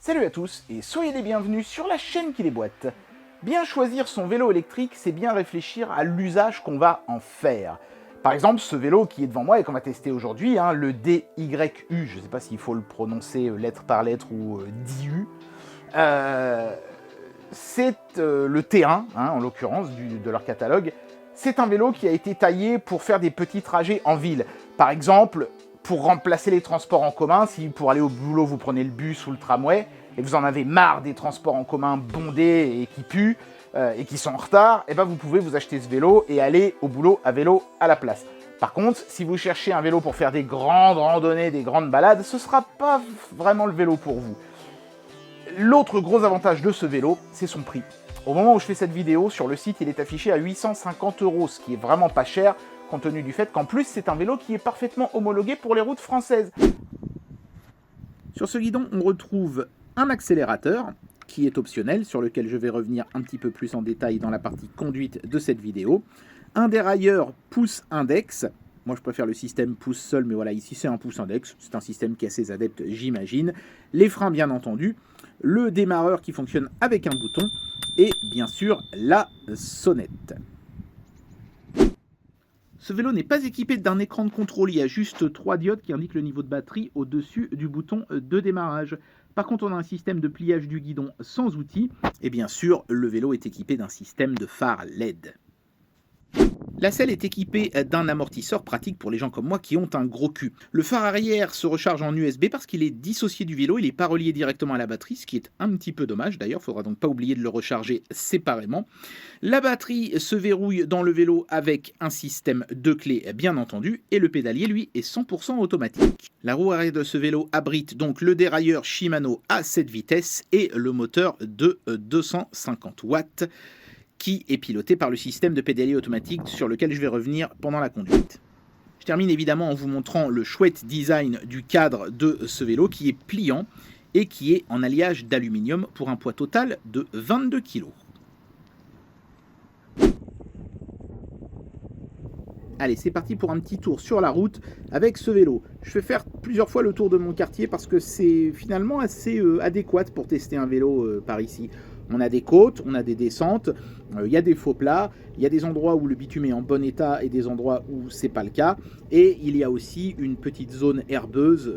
Salut à tous et soyez les bienvenus sur la chaîne qui déboîte. Bien choisir son vélo électrique, c'est bien réfléchir à l'usage qu'on va en faire. Par exemple, ce vélo qui est devant moi et qu'on va tester aujourd'hui, le DYU, je ne sais pas s'il faut le prononcer lettre par lettre ou DIU, c'est le T1, en l'occurrence, de leur catalogue. C'est un vélo qui a été taillé pour faire des petits trajets en ville. Par exemple, pour remplacer les transports en commun, si pour aller au boulot vous prenez le bus ou le tramway, et vous en avez marre des transports en commun bondés et qui puent, et qui sont en retard, et ben vous pouvez vous acheter ce vélo et aller au boulot à vélo à la place. Par contre, si vous cherchez un vélo pour faire des grandes randonnées, des grandes balades, ce ne sera pas vraiment le vélo pour vous. L'autre gros avantage de ce vélo, c'est son prix. Au moment où je fais cette vidéo, sur le site, il est affiché à 850 €, ce qui est vraiment pas cher, compte tenu du fait qu'en plus, c'est un vélo qui est parfaitement homologué pour les routes françaises. Sur ce guidon, on retrouve un accélérateur, qui est optionnel, sur lequel je vais revenir un petit peu plus en détail dans la partie conduite de cette vidéo. Un dérailleur pouce-index. Moi, je préfère le système pouce seul, mais voilà, ici, c'est un pouce-index. C'est un système qui a ses adeptes, j'imagine. Les freins, bien entendu. Le démarreur qui fonctionne avec un bouton. Et bien sûr, la sonnette. Ce vélo n'est pas équipé d'un écran de contrôle. Il y a juste 3 diodes qui indiquent le niveau de batterie au-dessus du bouton de démarrage. Par contre, on a un système de pliage du guidon sans outils. Et bien sûr, le vélo est équipé d'un système de phare LED. La selle est équipée d'un amortisseur pratique pour les gens comme moi qui ont un gros cul. Le phare arrière se recharge en USB parce qu'il est dissocié du vélo, il n'est pas relié directement à la batterie, ce qui est un petit peu dommage d'ailleurs, il faudra donc pas oublier de le recharger séparément. La batterie se verrouille dans le vélo avec un système de clés bien entendu, et le pédalier lui est 100% automatique. La roue arrière de ce vélo abrite donc le dérailleur Shimano à 7 vitesses et le moteur de 250 watts. Qui est piloté par le système de pédalier automatique sur lequel je vais revenir pendant la conduite. Je termine évidemment en vous montrant le chouette design du cadre de ce vélo qui est pliant et qui est en alliage d'aluminium pour un poids total de 22 kg. Allez, c'est parti pour un petit tour sur la route avec ce vélo. Je vais faire plusieurs fois le tour de mon quartier parce que c'est finalement assez adéquat pour tester un vélo par ici. On a des côtes, on a des descentes, il y a des faux plats, il y a des endroits où le bitume est en bon état et des endroits où c'est pas le cas. Et il y a aussi une petite zone herbeuse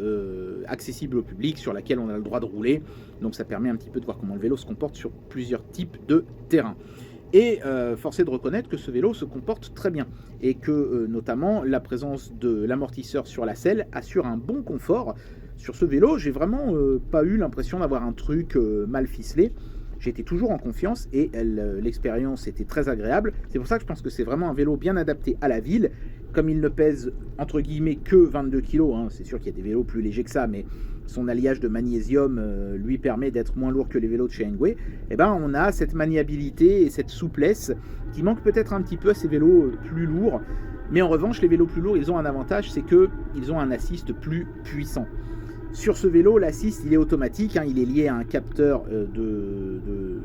accessible au public sur laquelle on a le droit de rouler. Donc ça permet un petit peu de voir comment le vélo se comporte sur plusieurs types de terrains. Et force est de reconnaître que ce vélo se comporte très bien et que notamment la présence de l'amortisseur sur la selle assure un bon confort. Sur ce vélo, j'ai vraiment pas eu l'impression d'avoir un truc mal ficelé. J'étais toujours en confiance et l'expérience était très agréable. C'est pour ça que je pense que c'est vraiment un vélo bien adapté à la ville. Comme il ne pèse entre guillemets que 22 kg, c'est sûr qu'il y a des vélos plus légers que ça, mais son alliage de magnésium lui permet d'être moins lourd que les vélos de chez Engway. Et ben, on a cette maniabilité et cette souplesse qui manque peut-être un petit peu à ces vélos plus lourds. Mais en revanche, les vélos plus lourds, ils ont un avantage, c'est qu'ils ont un assist plus puissant. Sur ce vélo, l'assist il est automatique, il est lié à un capteur de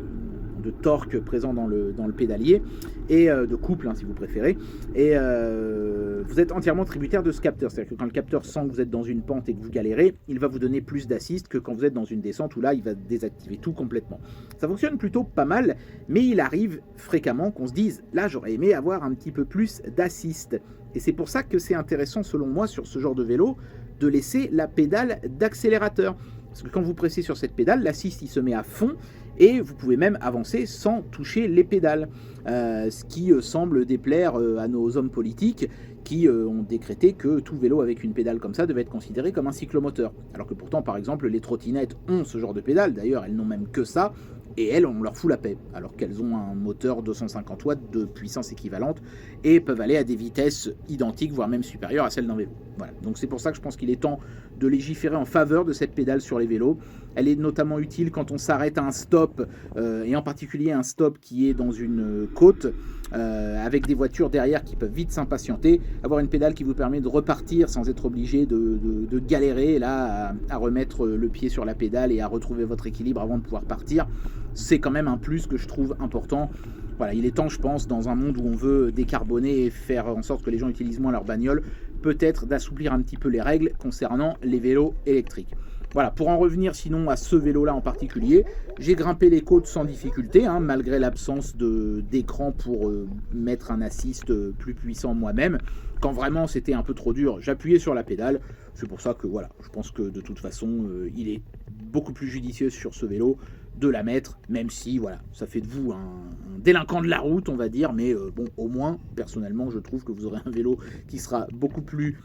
torque présent dans le pédalier, et de couple si vous préférez, et vous êtes entièrement tributaire de ce capteur, c'est-à-dire que quand le capteur sent que vous êtes dans une pente et que vous galérez, il va vous donner plus d'assist que quand vous êtes dans une descente où là il va désactiver tout complètement. Ça fonctionne plutôt pas mal, mais il arrive fréquemment qu'on se dise, là j'aurais aimé avoir un petit peu plus d'assist, et c'est pour ça que c'est intéressant selon moi sur ce genre de vélo, de laisser la pédale d'accélérateur. Parce que quand vous pressez sur cette pédale, l'assist il se met à fond et vous pouvez même avancer sans toucher les pédales. Ce qui semble déplaire à nos hommes politiques qui ont décrété que tout vélo avec une pédale comme ça devait être considéré comme un cyclomoteur. Alors que pourtant, par exemple, les trottinettes ont ce genre de pédale. D'ailleurs, elles n'ont même que ça. Et elles, on leur fout la paix, alors qu'elles ont un moteur 250 watts de puissance équivalente et peuvent aller à des vitesses identiques, voire même supérieures à celles d'un vélo. Voilà. Donc c'est pour ça que je pense qu'il est temps de légiférer en faveur de cette pédale sur les vélos. Elle est notamment utile quand on s'arrête à un stop, et en particulier un stop qui est dans une côte, avec des voitures derrière qui peuvent vite s'impatienter. Avoir une pédale qui vous permet de repartir sans être obligé de galérer là, à remettre le pied sur la pédale et à retrouver votre équilibre avant de pouvoir partir. C'est quand même un plus que je trouve important. Voilà, il est temps, je pense, dans un monde où on veut décarboner et faire en sorte que les gens utilisent moins leur bagnole, peut-être d'assouplir un petit peu les règles concernant les vélos électriques. Voilà, pour en revenir sinon à ce vélo-là en particulier, j'ai grimpé les côtes sans difficulté, hein, malgré l'absence d'écran pour mettre un assist plus puissant moi-même. Quand vraiment c'était un peu trop dur, j'appuyais sur la pédale. C'est pour ça que voilà, je pense que de toute façon, il est beaucoup plus judicieux sur ce vélo de la mettre, même si voilà, ça fait de vous un délinquant de la route, on va dire, mais bon, au moins, personnellement, je trouve que vous aurez un vélo qui sera beaucoup plus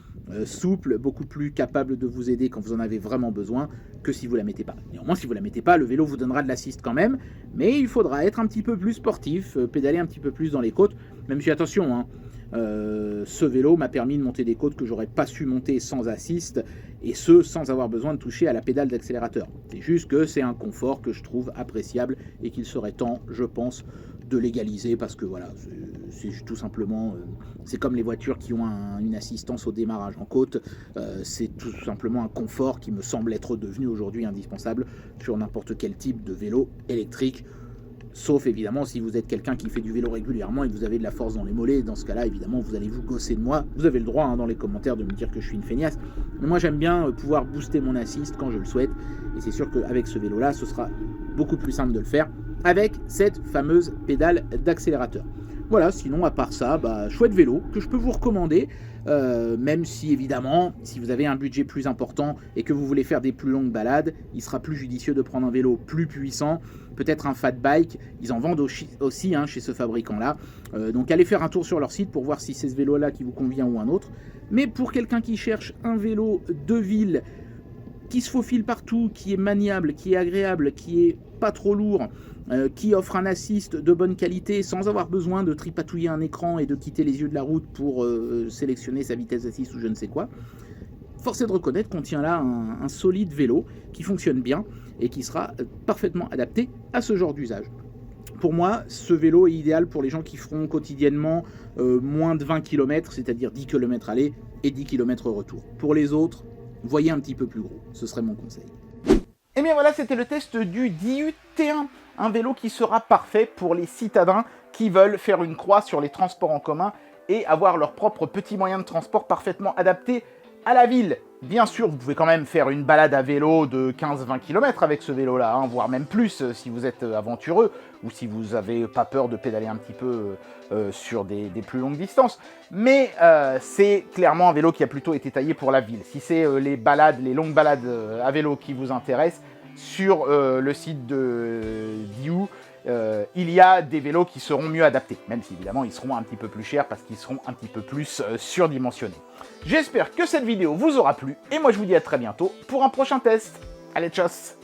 souple, beaucoup plus capable de vous aider quand vous en avez vraiment besoin, que si vous la mettez pas. Néanmoins, si vous la mettez pas, le vélo vous donnera de l'assist quand même, mais il faudra être un petit peu plus sportif, pédaler un petit peu plus dans les côtes, même si attention, hein, ce vélo m'a permis de monter des côtes que j'aurais pas su monter sans assist, et ce sans avoir besoin de toucher à la pédale d'accélérateur. C'est juste que c'est un confort que je trouve appréciable et qu'il serait temps, je pense, de légaliser, parce que voilà, c'est tout simplement, c'est comme les voitures qui ont une assistance au démarrage en côte, c'est tout simplement un confort qui me semble être devenu aujourd'hui indispensable sur n'importe quel type de vélo électrique. Sauf évidemment si vous êtes quelqu'un qui fait du vélo régulièrement et que vous avez de la force dans les mollets, dans ce cas-là évidemment vous allez vous gosser de moi. Vous avez le droit dans les commentaires de me dire que je suis une feignasse, mais moi j'aime bien pouvoir booster mon assist quand je le souhaite, et c'est sûr qu'avec ce vélo-là ce sera beaucoup plus simple de le faire avec cette fameuse pédale d'accélérateur. Voilà, sinon à part ça, chouette vélo que je peux vous recommander, même si évidemment, si vous avez un budget plus important et que vous voulez faire des plus longues balades, il sera plus judicieux de prendre un vélo plus puissant, peut-être un fat bike, ils en vendent aussi hein, chez ce fabricant-là, donc allez faire un tour sur leur site pour voir si c'est ce vélo-là qui vous convient ou un autre. Mais pour quelqu'un qui cherche un vélo de ville, qui se faufile partout, qui est maniable, qui est agréable, qui est pas trop lourd, qui offre un assist de bonne qualité sans avoir besoin de tripatouiller un écran et de quitter les yeux de la route pour sélectionner sa vitesse d'assist ou je ne sais quoi. Force est de reconnaître qu'on tient là un solide vélo qui fonctionne bien et qui sera parfaitement adapté à ce genre d'usage. Pour moi, ce vélo est idéal pour les gens qui feront quotidiennement moins de 20 km, c'est-à-dire 10 km aller et 10 km retour. Pour les autres, voyez un petit peu plus gros, ce serait mon conseil. Et bien voilà, c'était le test du Diu T1, un vélo qui sera parfait pour les citadins qui veulent faire une croix sur les transports en commun et avoir leur propre petit moyen de transport parfaitement adapté à la ville. Bien sûr, vous pouvez quand même faire une balade à vélo de 15-20 km avec ce vélo-là, hein, voire même plus si vous êtes aventureux ou si vous n'avez pas peur de pédaler un petit peu sur des plus longues distances. Mais c'est clairement un vélo qui a plutôt été taillé pour la ville. Si c'est les longues balades à vélo qui vous intéressent, sur le site de Diu, il y a des vélos qui seront mieux adaptés, même si évidemment ils seront un petit peu plus chers parce qu'ils seront un petit peu plus surdimensionnés. J'espère que cette vidéo vous aura plu et moi je vous dis à très bientôt pour un prochain test. Allez, tchuss!